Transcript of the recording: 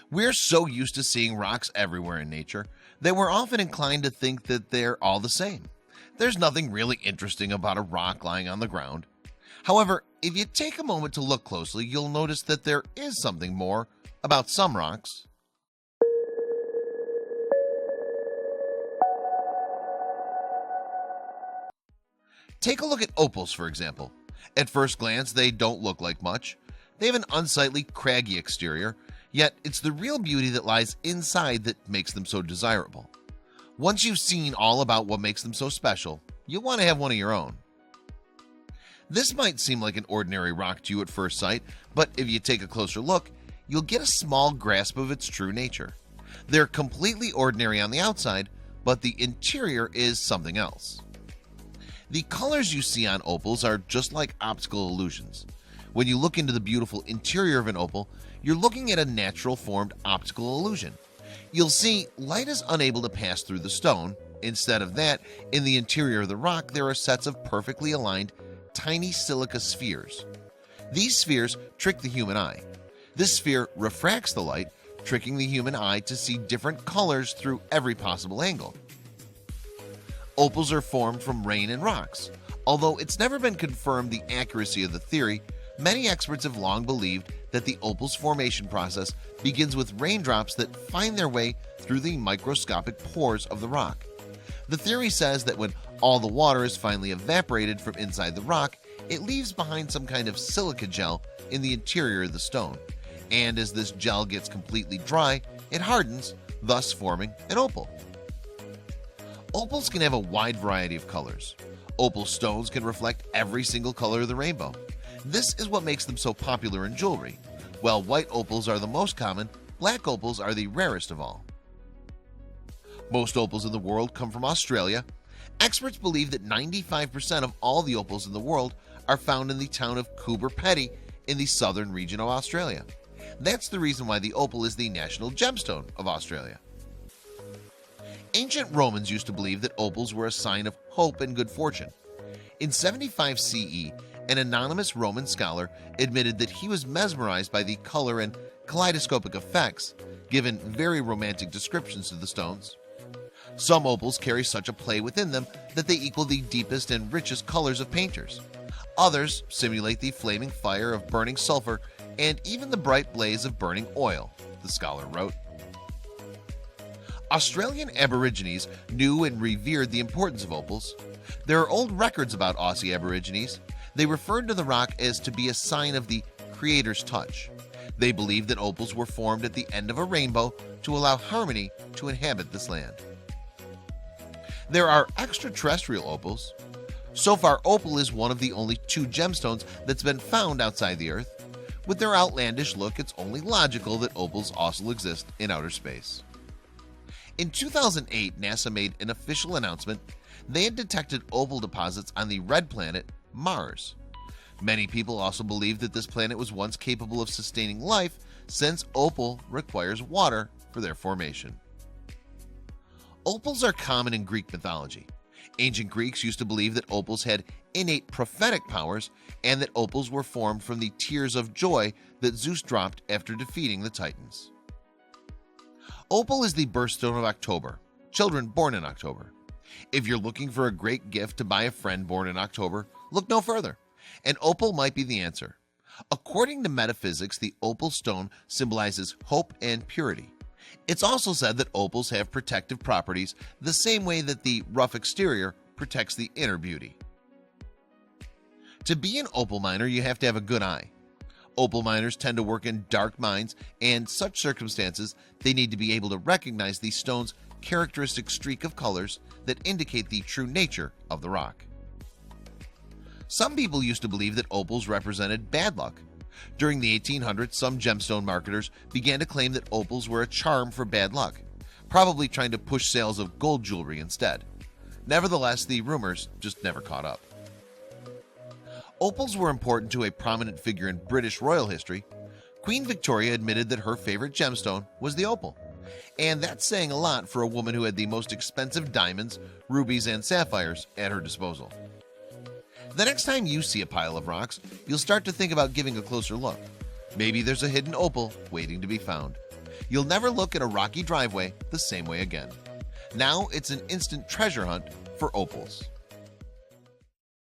We're so used to seeing rocks everywhere in nature that we're often inclined to think that they're all the same. There's nothing really interesting about a rock lying on the ground. However, if you take a moment to look closely, you'll notice that there is something more about some rocks. Take a look at opals, for example. At first glance, they don't look like much. They have an unsightly, craggy exterior, yet it's the real beauty that lies inside that makes them so desirable. Once you've seen all about what makes them so special, you'll want to have one of your own. This might seem like an ordinary rock to you at first sight, but if you take a closer look, you'll get a small grasp of its true nature. They're completely ordinary on the outside, but the interior is something else. The colors you see on opals are just like optical illusions. When you look into the beautiful interior of an opal, you're looking at a natural formed optical illusion. You'll see light is unable to pass through the stone. Instead of that, in the interior of the rock, there are sets of perfectly aligned tiny silica spheres. These spheres trick the human eye. This sphere refracts the light, tricking the human eye to see different colors through every possible angle. Opals are formed from rain and rocks. Although it's never been confirmed the accuracy of the theory, many experts have long believed that the opal's formation process begins with raindrops that find their way through the microscopic pores of the rock. The theory says that when all the water is finally evaporated from inside the rock, it leaves behind some kind of silica gel in the interior of the stone. And as this gel gets completely dry, it hardens, thus forming an opal. Opals can have a wide variety of colors. Opal stones can reflect every single color of the rainbow. This is what makes them so popular in jewelry. While white opals are the most common, black opals are the rarest of all. Most opals in the world come from Australia. Experts believe that 95% of all the opals in the world are found in the town of Coober Pedy in the southern region of Australia. That's the reason why the opal is the national gemstone of Australia. Ancient Romans used to believe that opals were a sign of hope and good fortune. In 75 CE, an anonymous Roman scholar admitted that he was mesmerized by the color and kaleidoscopic effects, given very romantic descriptions to the stones. Some opals carry such a play within them that they equal the deepest and richest colors of painters. Others simulate the flaming fire of burning sulfur and even the bright blaze of burning oil, the scholar wrote. Australian Aborigines knew and revered the importance of opals. There are old records about Aussie Aborigines. They referred to the rock as to be a sign of the Creator's touch. They believed that opals were formed at the end of a rainbow to allow harmony to inhabit this land. There are extraterrestrial opals. So far, opal is one of the only two gemstones that's been found outside the Earth. With their outlandish look, it's only logical that opals also exist in outer space. In 2008, NASA made an official announcement. They had detected opal deposits on the red planet, Mars. Many people also believe that this planet was once capable of sustaining life, since opal requires water for their formation. Opals are common in Greek mythology. Ancient Greeks used to believe that opals had innate prophetic powers and that opals were formed from the tears of joy that Zeus dropped after defeating the Titans. Opal is the birthstone of October, children born in October. If you're looking for a great gift to buy a friend born in October, look no further. An opal might be the answer. According to metaphysics, the opal stone symbolizes hope and purity. It's also said that opals have protective properties the same way that the rough exterior protects the inner beauty. To be an opal miner, you have to have a good eye. Opal miners tend to work in dark mines, and in such circumstances, they need to be able to recognize the stone's characteristic streak of colors that indicate the true nature of the rock. Some people used to believe that opals represented bad luck. During the 1800s, some gemstone marketers began to claim that opals were a charm for bad luck, probably trying to push sales of gold jewelry instead. Nevertheless, the rumors just never caught up. Opals were important to a prominent figure in British royal history. Queen Victoria admitted that her favorite gemstone was the opal. And that's saying a lot for a woman who had the most expensive diamonds, rubies, and sapphires at her disposal. The next time you see a pile of rocks, you'll start to think about giving a closer look. Maybe there's a hidden opal waiting to be found. You'll never look at a rocky driveway the same way again. Now it's an instant treasure hunt for opals.